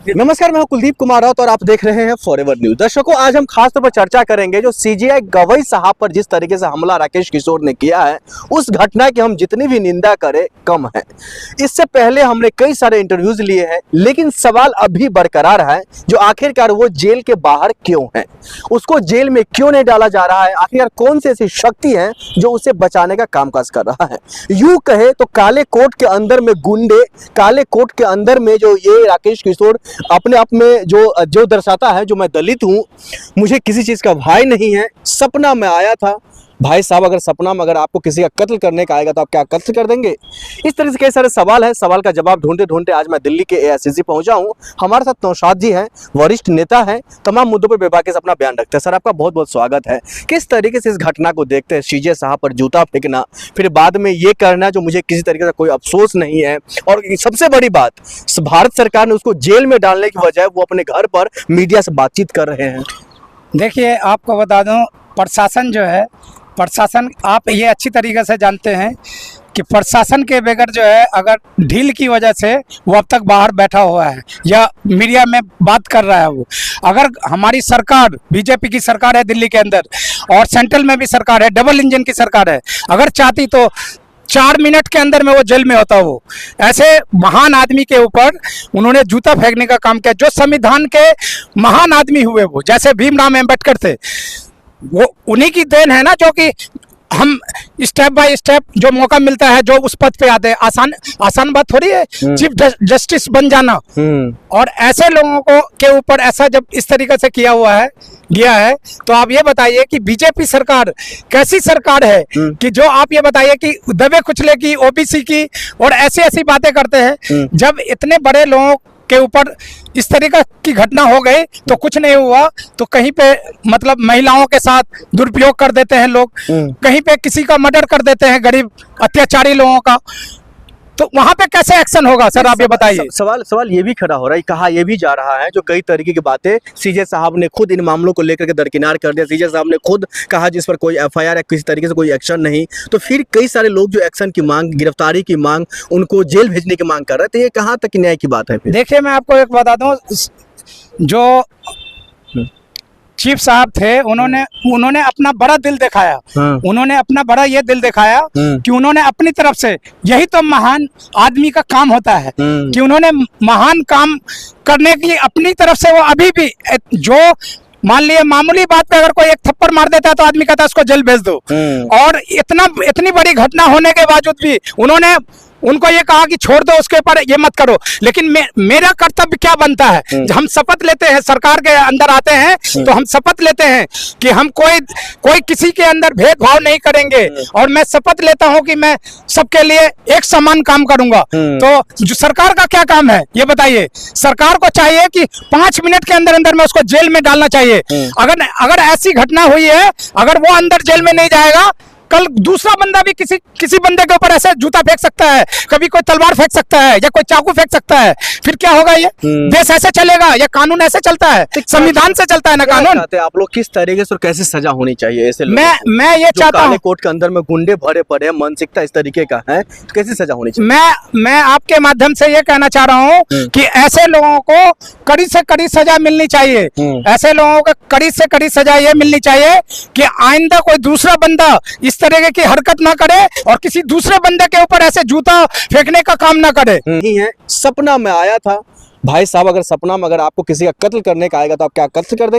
नमस्कार, मैं हूं कुलदीप कुमार राउत और आप देख रहे हैं फॉरएवर न्यूज। दर्शकों, आज हम खास तौर पर चर्चा करेंगे जो सीजेआई गवई साहब पर जिस तरीके से हमला राकेश किशोर ने किया है, उस घटना की हम जितनी भी निंदा करें कम है। इससे पहले हमने कई सारे इंटरव्यूज लिए हैं, लेकिन सवाल अभी बरकरार है जो आखिरकार वो जेल के बाहर क्यों है, उसको जेल में क्यों नहीं डाला जा रहा है, आखिरकार कौन सी ऐसी शक्ति है जो उसे बचाने का कामकाज कर रहा है। यूं कहे तो काले कोट के अंदर में गुंडे, काले कोट के अंदर में जो ये राकेश किशोर अपने आप में जो दर्शाता है, जो मैं दलित हूं, मुझे किसी चीज का भय नहीं है, सपना में आया था। भाई साहब, अगर सपना में अगर आपको किसी का कत्ल करने का आएगा तो आप क्या कत्ल कर देंगे? इस तरह से कई सारे सवाल है। सवाल का जवाब ढूंढते ढूंढते आज मैं दिल्ली के एआईसीसी पहुंचा हूं। हमारे साथ नौशाद जी हैं, वरिष्ठ नेता हैं, तमाम मुद्दों पर बेबाकी से अपना बयान रखते हैं। सर, आपका बहुत बहुत स्वागत है। किस तरीके से इस घटना को देखते हैं, सीजे साहब पर जूता फेंकना, फिर बाद में ये करना जो मुझे किसी तरीके से कोई अफसोस नहीं है, और सबसे बड़ी बात, भारत सरकार ने उसको जेल में डालने की बजाय वो अपने घर पर मीडिया से बातचीत कर रहे हैं। देखिए, आपको बता दूं, प्रशासन जो है, प्रशासन, आप ये अच्छी तरीके से जानते हैं कि प्रशासन के बगैर जो है, अगर ढील की वजह से वो अब तक बाहर बैठा हुआ है या मीडिया में बात कर रहा है। वो अगर हमारी सरकार, बीजेपी की सरकार है दिल्ली के अंदर, और सेंट्रल में भी सरकार है, डबल इंजन की सरकार है, अगर चाहती तो 4 मिनट के अंदर में वो जेल में होता। वो ऐसे महान आदमी के ऊपर उन्होंने जूता फेंकने का काम किया, जो संविधान के महान आदमी हुए, वो जैसे भीमराव अम्बेडकर थे। वो उन्हीं की देन है ना, जो कि हम स्टेप बाय स्टेप जो मौका मिलता है, जो उस पद पे आते हैं, आसान बात थोड़ी है चीफ जस्टिस बन जाना। और ऐसे लोगों को के ऊपर ऐसा जब इस तरीके से गया है, तो आप ये बताइए कि बीजेपी सरकार कैसी सरकार है कि जो आप ये बताइए कि दबे कुचले की, ओबीसी की और ऐसी बातें करते हैं। जब इतने बड़े लोगों के ऊपर इस तरीके की घटना हो गई तो कुछ नहीं हुआ, तो कहीं पे मतलब महिलाओं के साथ दुरुपयोग कर देते हैं लोग, कहीं पे किसी का मर्डर कर देते हैं, गरीब अत्याचारी लोगों का, तो वहां पे कैसे एक्शन होगा? सर, आप ये बताइए। सवाल ये भी खड़ा हो रहा है, कहा ये भी जा रहा है, जो कई तरीके की बातें सीजे साहब ने खुद इन मामलों को लेकर के दरकिनार कर दिया। सीजे साहब ने खुद कहा जिस पर कोई एफआईआर या किसी तरीके से कोई एक्शन नहीं, तो फिर कई सारे लोग जो एक्शन की मांग, गिरफ्तारी की मांग, उनको जेल भेजने की मांग कर रहे थे। ये कहाँ तक न्याय की बात है? देखिए, मैं आपको एक बता दूं, जो चीफ साहब थे, उन्होंने अपना बड़ा दिल दिखाया। उन्होंने अपना बड़ा ये दिल दिखाया कि उन्होंने अपनी तरफ से, यही तो महान आदमी का काम होता है कि उन्होंने महान काम करने की अपनी तरफ से, वो अभी भी जो मान लिया मामूली बात पे अगर कोई एक थप्पड़ मार देता है तो आदमी कहता है उसको जेल भेज दो, और इतनी बड़ी घटना होने के बावजूद भी उन्होंने उनको ये कहा कि छोड़ दो, उसके ऊपर ये मत करो। लेकिन मेरा कर्तव्य क्या बनता है? हम शपथ लेते हैं, सरकार के अंदर आते हैं तो हम शपथ लेते हैं कि हम कोई किसी के अंदर भेदभाव नहीं करेंगे, और मैं शपथ लेता हूं कि मैं सबके लिए एक समान काम करूंगा। तो जो सरकार का क्या काम है ये बताइए? सरकार को चाहिए कि 5 मिनट के अंदर अंदर में उसको जेल में डालना चाहिए। अगर ऐसी घटना हुई है, अगर वो अंदर जेल में नहीं जाएगा, कल दूसरा बंदा भी किसी बंदे के ऊपर ऐसे जूता फेंक सकता है, कभी कोई तलवार फेंक सकता है या कोई चाकू फेंक सकता है। फिर क्या होगा? ये देश ऐसे चलेगा या कानून ऐसे चलता है? संविधान से चलता है ना कानून। आप लोग किस तरीके से और कैसे सजा होनी चाहिए ऐसे लोगों को? मैं ये चाहता हूँ, कोर्ट के अंदर में गुंडे भरे पड़े, मानसिकता इस तरीके का है, तो कैसे सजा होनी चाहिए? मैं आपके माध्यम से ये कहना चाह रहा हूँ कि ऐसे लोगों को कड़ी से कड़ी सजा मिलनी चाहिए। ऐसे लोगों को कड़ी से कड़ी सजा ये मिलनी चाहिए कि आइंदा कोई दूसरा बंदा इस तरीके की हरकत ना करे और किसी दूसरे बंदे के ऊपर ऐसे जूता फेंकने का काम ना करे। नहीं है, सपना में आया था। भाई साहब, अगर सपना में अगर आपको किसी का कत्ल करने का आएगा तो आप क्या कत्ल कर देंगे?